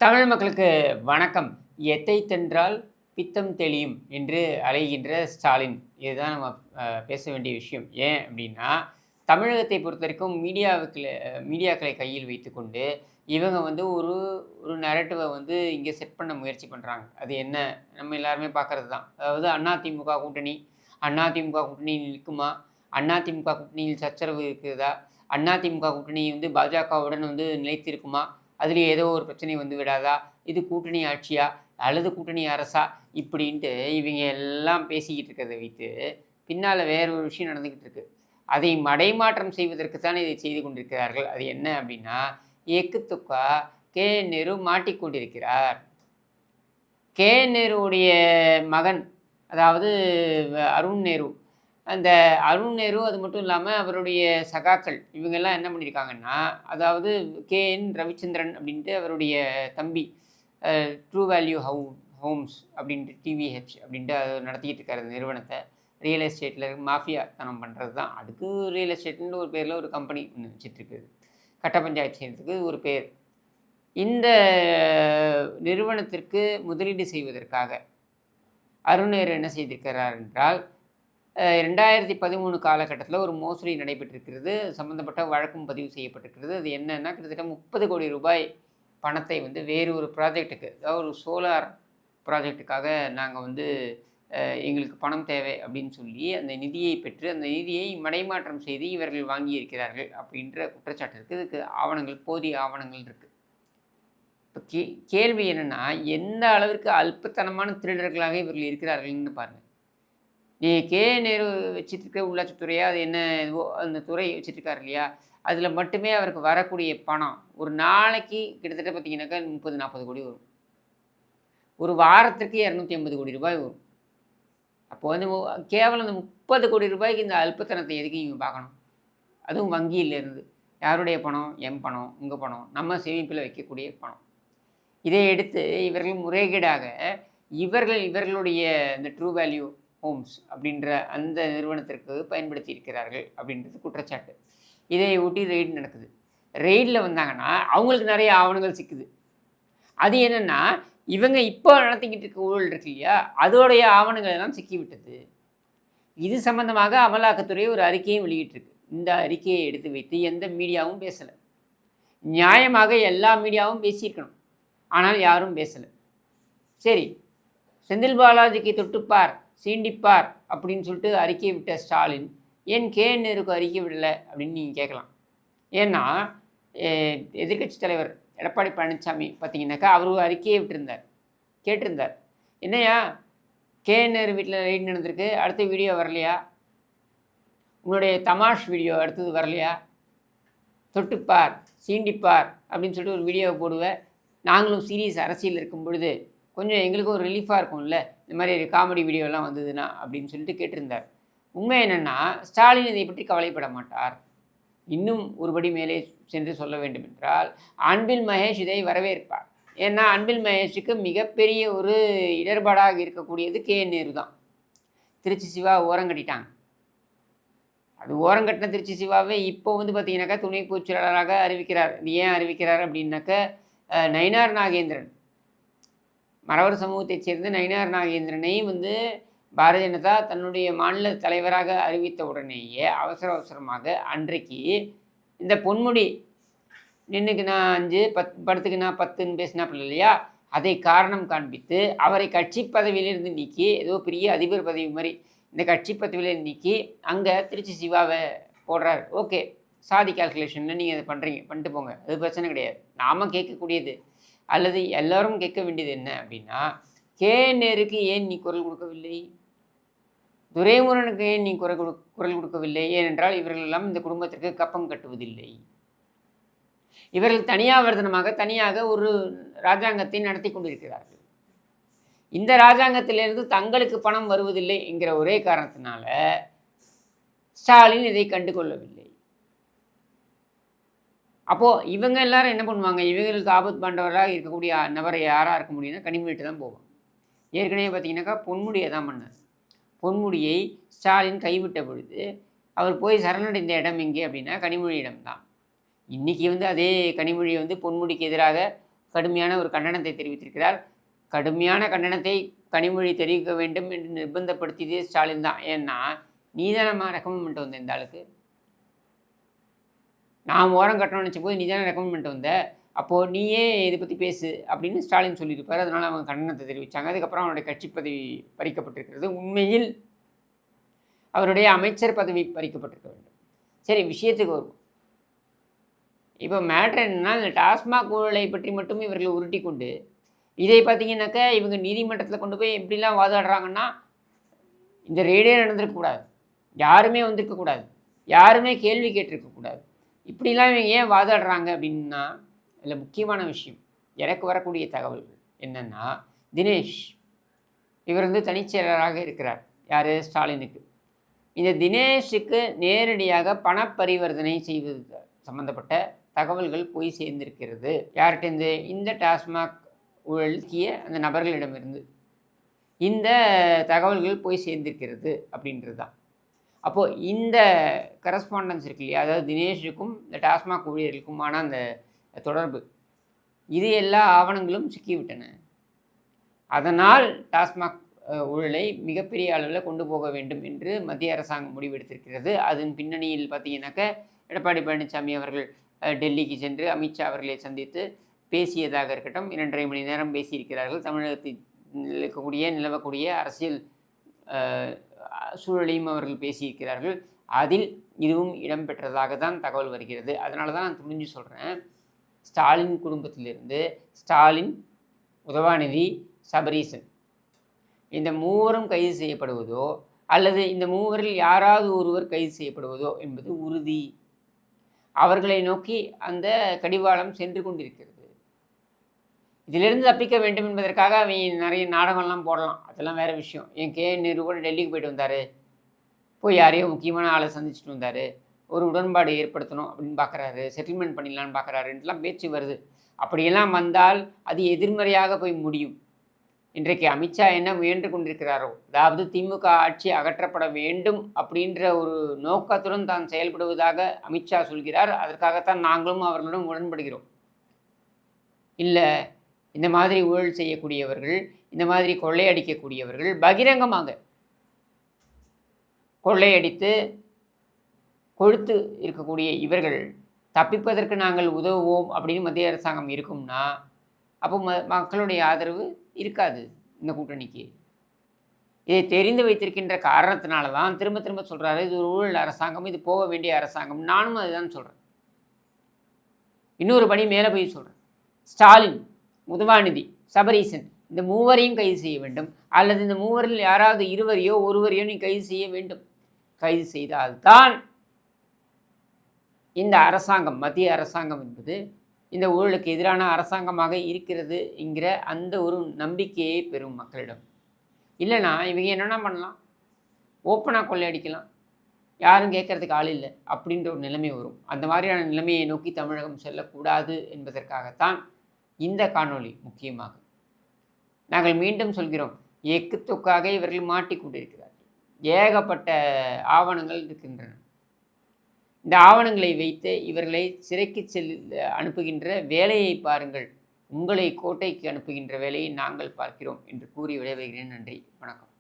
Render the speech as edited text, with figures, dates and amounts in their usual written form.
தமிழ் மக்களுக்கு வணக்கம். எத்தை தின்றால் பித்தம் தெளியும் என்று அலைகின்ற ஸ்டாலின். இதுதான் நம்ம பேச வேண்டிய விஷயம். ஏன் அப்படின்னா, தமிழகத்தை பொறுத்தவரைக்கும் மீடியாக்களை கையில் வைத்துக்கொண்டு, இவங்க வந்து ஒரு ஒரு நரேட்டிவ வந்து இங்கே செட் பண்ண முயற்சி பண்ணுறாங்க. அது என்ன? நம்ம எல்லாருமே பார்க்குறது தான். அதாவது அதிமுக கூட்டணி, அதிமுக கூட்டணி நிற்குமா? அதிமுக கூட்டணியில் சச்சரவு இருக்குதா? அதிமுக கூட்டணி வந்து பாஜகவுடன் வந்து நிலைத்திருக்குமா? அதில ஏதோ ஒரு பிரச்சனை வந்து விடாதா? இது கூட்டணி ஆட்சியா? அல்லது கூட்டணி அரசா? இப்படின்ட்டு இவைங்க எல்லாம் பேசிக்கிட்டு இருக்கிறத வைத்து, பின்னால வேற ஒரு விஷயம் நடந்துகிட்டு இருக்கு. அதை மடைமாற்றம் செய்வதற்கு தான் இதை செய்து கொண்டிருக்கிறார்கள். அது என்ன அப்படின்னா, எக்கு துக்கா கே.என். நேரு மாட்டிக்கொண்டிருக்கிறார். கே.என். நேருவுடைய மகன், அதாவது அருண் நேரு. அந்த அருண் நேரு அது மட்டும் இல்லாம அவருடைய சகாக்கள் இவங்கெல்லாம் என்ன பண்ணியிருக்காங்கன்னா, அதாவது கே.என். ரவிச்சந்திரன் அப்படின்ட்டு அவருடைய தம்பி ட்ரூ வேல்யூ ஹோம்ஸ் அப்படின்ட்டு டிவிஹெச் அப்படின்ட்டு அது நடத்திக்கிட்டு இருக்காரு அந்த நிறுவனத்த. ரியல் எஸ்டேட்டில மாஃபியா தனம் பண்ணுறது தான். அதுக்கு ரியல் எஸ்டேட்ன்னு ஒரு பேரில் ஒரு கம்பெனி ஒண்ணு வச்சுட்ருக்குது. கட்ட பஞ்சாயத்து செய்றதுக்கு ஒரு பேர். இந்த நிறுவனத்திற்கு முதலீடு செய்வதற்காக அருண் நேரு என்ன செய்திருக்கிறார் என்றால், 2013 காலகட்டத்தில ஒரு மோசடி நடைபெற்றிருக்கிறது. சம்மந்தப்பட்ட வழக்கும் பதிவு செய்யப்பட்டிருக்கிறது. அது என்னன்னா, கிட்டத்தட்ட 30 கோடி ரூபாய் பணத்தை வந்து வேறு ஒரு ப்ராஜெக்ட்டுக்கு, அதாவது ஒரு சோலார் ப்ராஜெக்ட்டுக்காக நாங்க வந்து எங்களுக்கு பணம் தேவை அப்படின்னு சொல்லி, அந்த நிதியை பெற்று, அந்த நிதியை மடைமாற்றம் செய்து இவர்கள் வாங்கியிருக்கிறார்கள் அப்படின்ற குற்றச்சாட்டு இருக்கு. இதுக்கு ஆவணங்கள், போதிய ஆவணங்கள் இருக்கு. இப்ப கேள்வி என்னன்னா, எந்த அளவிற்கு அல்பத்தனமான திருடர்களாக இவர்கள் இருக்கிறார்கள்ன்னு பாருங்க. கே.என். நேரு வச்சிட்ருக்க உள்ளாட்சித்துறையா, அது என்ன இதுவோ அந்த துறை வச்சிட்ருக்காரு இல்லையா? அதில மட்டுமே அவருக்கு வரக்கூடிய பணம், ஒரு நாளைக்கு கிட்டத்தட்ட பார்த்தீங்கன்னாக்கா 30, 40 கோடி வரும். ஒரு வாரத்திற்கு 250 கோடி ரூபாய் வரும். அப்போ வந்து கேவலம் இந்த 30 கோடி ரூபாய்க்கு இந்த அல்பத்தனத்தை எதுக்கு இவங்க பார்க்கணும்? அதுவும் வங்கியிலேருந்து. யாருடைய பணம்? எம் பணம், உங்க பணம், நம்ம சேமிப்பில வைக்கக்கூடிய பணம். இதை எடுத்து இவர்கள் முறைகேடாக இவர்களுடைய இந்த ட்ரூ வேல்யூ ஹோம்ஸ் அப்படின்ற அந்த நிறுவனத்திற்கு பயன்படுத்தி இருக்கிறார்கள் அப்படின்றது குற்றச்சாட்டு. இதை ஒட்டி ரெய்டு நடக்குது. ரெய்டில் வந்தாங்கன்னா அவங்களுக்கு நிறைய ஆவணங்கள் சிக்குது. அது என்னென்னா, இவங்க இப்போ நடத்திக்கிட்டு இருக்க ஊழல் இருக்கு இல்லையா, அதோடைய ஆவணங்கள் எல்லாம் சிக்கிவிட்டது. இது சம்பந்தமாக அமலாக்கத்துறை ஒரு அறிக்கையும் வெளியிட்டிருக்கு. இந்த அறிக்கையை எடுத்து வைத்து எந்த மீடியாவும் பேசலை. நியாயமாக எல்லா மீடியாவும் பேசியிருக்கணும். ஆனால் யாரும் பேசலை. சரி, செந்தில் பாலாஜிக்கு தொட்டுப்பார், சீண்டிப்பார் அப்படின்னு சொல்லிட்டு அறிக்கை விட்ட ஸ்டாலின், ஏன் கே.என். நேருக்கு அறிக்கை விடலை அப்படின்னு நீங்கள் கேட்கலாம். ஏன்னா எதிர்க்கட்சி தலைவர் எடப்பாடி பழனிசாமி பார்த்தீங்கன்னாக்கா, அவர் ஒரு அறிக்கையை விட்டிருந்தார், கேட்டிருந்தார். என்னையா கே.என். நேரு வீட்டில் ரெய்டு நடந்திருக்கு, அடுத்த வீடியோ வரலையா? உங்களுடைய தமாஷ் வீடியோ அடுத்தது வரலையா? தொட்டுப்பார், சீண்டிப்பார் அப்படின்னு சொல்லிட்டு ஒரு வீடியோவை போடுவேன். நாங்களும் சீரியஸ் அரசியல் இருக்கும் பொழுது கொஞ்சம் எங்களுக்கும் ஒரு ரிலீஃபாக இருக்கும்ல, இந்த மாதிரி காமெடி வீடியோலாம் வந்ததுன்னா அப்படின்னு சொல்லிட்டு கேட்டிருந்தார். உண்மை என்னென்னா, ஸ்டாலின் இதை பற்றி கவலைப்பட மாட்டார். இன்னும் ஒருபடி மேலே சென்று சொல்ல வேண்டும் என்றால், அன்பில் மகேஷ் இதை வரவேற்பார். ஏன்னா அன்பில் மகேஷுக்கு மிகப்பெரிய ஒரு இடர்பாடாக இருக்கக்கூடியது கே.என். நேரு தான். திருச்சி சிவா ஓரங்கட்டிட்டாங்க. அது ஓரங்கட்டின திருச்சி சிவாவே இப்போ வந்து பார்த்தீங்கன்னாக்கா துணை பொதுச் செயலாளராக அறிவிக்கிறார். இது ஏன் அறிவிக்கிறார் அப்படின்னாக்க, நயினார் நாகேந்திரன், மறவர் சமூகத்தைச் சேர்ந்த நயினார் நாகேந்திரனை வந்து பாரதிய ஜனதா தன்னுடைய மாநில தலைவராக அறிவித்த உடனேயே அவசரமாக அன்றைக்கு இந்த பொன்முடி நின்னுக்கு நான் 5, படத்துக்கு நான் 10ன்னு பேசினாப்புல இல்லையா, அதை காரணம் காண்பித்து அவரை கட்சி பதவியிலிருந்து நீக்கி, ஏதோ பெரிய அதிபர் பதவி மாதிரி இந்த கட்சி பதவியிலிருந்து நீக்கி அங்கே திருச்சி சிவாவை போடுறாரு. ஓகே, சாதி கால்குலேஷனில் நீங்கள் அதை பண்ணுறீங்க, பண்ணிட்டு போங்க, அது பிரச்சனை கிடையாது. நாம் கேட்கக்கூடியது அல்லது எல்லோரும் கேட்க வேண்டியது என்ன அப்படின்னா, கே.என். நேருக்கு ஏன் நீ குரல் கொடுக்கவில்லை? துரைமுருகனுக்கு ஏன் நீ குரல் கொடுக்கவில்லை? ஏனென்றால் இவர்கள் எல்லாம் இந்த குடும்பத்திற்கு கப்பம் கட்டுவதில்லை. இவர்கள் தனியாக ஒரு இராஜாங்கத்தை நடத்தி கொண்டிருக்கிறார்கள். இந்த இராஜாங்கத்திலிருந்து தங்களுக்கு பணம் வருவதில்லை என்கிற ஒரே காரணத்தினால ஸ்டாலின் இதை கண்டு கொள்ளவில்லை. அப்போது இவங்க எல்லாரும் என்ன பண்ணுவாங்க? இவங்களுக்கு ஆபத்து பாண்டவராக இருக்கக்கூடிய நபரை யாராக இருக்க முடியும்னா கனிமொழிட்டு தான் போவாங்க. ஏற்கனவே பார்த்தீங்கன்னாக்கா பொன்முடியை தான் பண்ணார். பொன்முடியை ஸ்டாலின் கைவிட்ட பொழுது அவர் போய் சரணடைந்த இடம் எங்கே அப்படின்னா கனிமொழியிடம் தான். இன்றைக்கி வந்து அதே கனிமொழியை வந்து பொன்முடிக்கு எதிராக கடுமையான ஒரு கண்டனத்தை தெரிவித்திருக்கிறார். கடுமையான கண்டனத்தை கனிமொழி தெரிவிக்க வேண்டும் என்று நிர்பந்தப்படுத்தியதே ஸ்டாலின் தான். ஏன்னா, நீ தானம்மா ரெக்கமெண்ட் பண்ணிட்டு வந்த இந்த ஆளுக்கு. நான் ஓரம் கட்டணும்னு நினச்சபோது நீ தானே ரெக்கமெண்ட் பண்ணிட்டு வந்த. அப்போது நீயே இதை பற்றி பேசு அப்படின்னு ஸ்டாலின் சொல்லியிருப்பார். அதனால் அவங்க கண்டனத்தை தெரிவித்தாங்க. அதுக்கப்புறம் அவருடைய கட்சி பதவி பறிக்கப்பட்டிருக்கிறது. உண்மையில் அவருடைய அமைச்சர் பதவி பறிக்கப்பட்டிருக்க வேண்டும். சரி, விஷயத்துக்கு வருவோம். இப்போ மேட்ரு என்னென்னா, இந்த டாஸ்மாக் ஊழலை பற்றி மட்டும் இவர்கள் உருட்டி கொண்டு இதை பார்த்தீங்கன்னாக்கா இவங்க நீதிமன்றத்தில் கொண்டு போய் எப்படிலாம் வாதாடுறாங்கன்னா, இந்த ரெய்டே நடந்திருக்கக்கூடாது, யாருமே வந்திருக்கக்கூடாது, யாருமே கேள்வி கேட்டிருக்கக்கூடாது, இப்படிலாம் இவங்க ஏன் வாதாடுறாங்க அப்படின்னா, இதில் முக்கியமான விஷயம் எனக்கு வரக்கூடிய தகவல்கள் என்னென்னா, தினேஷ் இவர் தனிச்செயலராக இருக்கிறார். யார்? ஸ்டாலினுக்கு. இந்த தினேஷுக்கு நேரடியாக பண பரிவர்த்தனை செய்வது சம்பந்தப்பட்ட தகவல்கள் போய் சேர்ந்திருக்கிறது. யார்கிட்டேருந்து? இந்த டாஸ்மாக் ஊழலிய அந்த நபர்களிடமிருந்து இந்த தகவல்கள் போய் சேர்ந்திருக்கிறது அப்படின்றது தான். அப்போது இந்த கரஸ்பாண்டன்ஸ் இருக்கு இல்லையா, அதாவது தினேஷுக்கும் இந்த டாஸ்மாக் ஊழியர்களுக்குமான அந்த தொடர்பு, இது எல்லா ஆவணங்களும் சிக்கிவிட்டன. அதனால் டாஸ்மாக் ஊழலை மிகப்பெரிய அளவில் கொண்டு போக வேண்டும் என்று மத்திய அரசாங்கம் முடிவெடுத்திருக்கிறது. அதன் பின்னணியில் பார்த்தீங்கன்னாக்க எடப்பாடி பழனிசாமி அவர்கள் டெல்லிக்கு சென்று அமித்ஷா அவர்களை சந்தித்து பேசியதாக இருக்கட்டும், 2.5 மணி நேரம் பேசியிருக்கிறார்கள். தமிழகத்தில் நிலவக்கூடிய அரசியல் சூழலையும் அவர்கள் பேசியிருக்கிறார்கள். அதில் இதுவும் இடம்பெற்றதாக தான் தகவல் வருகிறது. அதனால தான் நான் துணிஞ்சு சொல்கிறேன், ஸ்டாலின் குடும்பத்திலிருந்து ஸ்டாலின், உதவாநிதி, சபரீசன் இந்த மூவரும் கைது செய்யப்படுவதோ அல்லது இந்த மூவரில் யாராவது ஒருவர் கைது செய்யப்படுவதோ என்பது உறுதி. அவர்களை நோக்கி அந்த கடிவாளம் சென்று கொண்டிருக்கிறது. இதிலிருந்து தப்பிக்க வேண்டும் என்பதற்காக அவங்க நிறைய நாடகம்லாம் போடலாம், அதெல்லாம் வேறு விஷயம். என் நேரு கூட டெல்லிக்கு போயிட்டு வந்தார், போய் யாரையோ முக்கியமான ஆளை சந்திச்சுட்டு வந்தார், ஒரு உடன்பாடு ஏற்படுத்தணும் அப்படின்னு பார்க்குறாரு, செட்டில்மெண்ட் பண்ணிடலான்னு பார்க்குறாருன்ட்டுலாம் பேச்சு வருது. அப்படியெல்லாம் வந்தால் அது எதிர்மறையாக போய் முடியும். இன்றைக்கு அமித்ஷா என்ன முயன்று கொண்டிருக்கிறாரோ, அதாவது திமுக ஆட்சி அகற்றப்பட வேண்டும் அப்படின்ற ஒரு நோக்கத்துடன் தான் செயல்படுவதாக அமித்ஷா சொல்கிறார். அதற்காகத்தான் நாங்களும் அவர்களுடன் உடன்படுகிறோம். இல்லை, இந்த மாதிரி ஊழல் செய்யக்கூடியவர்கள், இந்த மாதிரி கொள்ளையடிக்கக்கூடியவர்கள் பகிரங்கமாக கொள்ளையடித்து கொழுத்து இருக்கக்கூடிய இவர்கள் தப்பிப்பதற்கு நாங்கள் உதவுவோம் அப்படின்னு மத்திய அரசாங்கம் இருக்கும்னா, அப்போ மக்களுடைய ஆதரவு இருக்காது இந்த கூட்டணிக்கு. இதை தெரிந்து வைத்திருக்கின்ற காரணத்தினால தான் திரும்ப திரும்ப சொல்கிறாரு, இது ஒரு ஊழல் அரசாங்கம், இது போக வேண்டிய அரசாங்கம். நானும் அதுதான் சொல்கிறேன். இன்னொரு படி மேலே போய் சொல்கிறேன், ஸ்டாலின், உதவாநிதி, சபரீசன் இந்த மூவரையும் கைது செய்ய வேண்டும், அல்லது இந்த மூவரில் யாராவது இருவரையோ ஒருவரையோ நீ கைது செய்ய வேண்டும். கைது செய்தால்தான் இந்த அரசாங்கம், மத்திய அரசாங்கம் என்பது இந்த ஊழலுக்கு எதிரான அரசாங்கமாக இருக்கிறது என்கிற அந்த ஒரு நம்பிக்கையை பெறும் மக்களிடம். இல்லைனா இவங்க என்னென்ன பண்ணலாம், ஓப்பனாக கொள்ளையடிக்கலாம், யாரும் கேட்கறதுக்கு ஆள் இல்லை அப்படின்ற ஒரு நிலைமை வரும். அந்த மாதிரியான நிலைமையை நோக்கி தமிழகம் செல்லக்கூடாது என்பதற்காகத்தான் இந்த காணொளி. முக்கியமாக நாங்கள் மீண்டும் சொல்கிறோம், எக்கு தொக்காக இவர்கள் மாட்டிக்கொண்டிருக்கிறார்கள். ஏகப்பட்ட ஆவணங்கள் இருக்கின்றன. இந்த ஆவணங்களை வைத்து இவர்களை சிறைக்கு அனுப்புகின்ற வேலையை பாருங்கள், உங்களை கோட்டைக்கு அனுப்புகின்ற வேலையை நாங்கள் பார்க்கிறோம் என்று கூறி விடைபெறுகிறேன். நன்றி, வணக்கம்.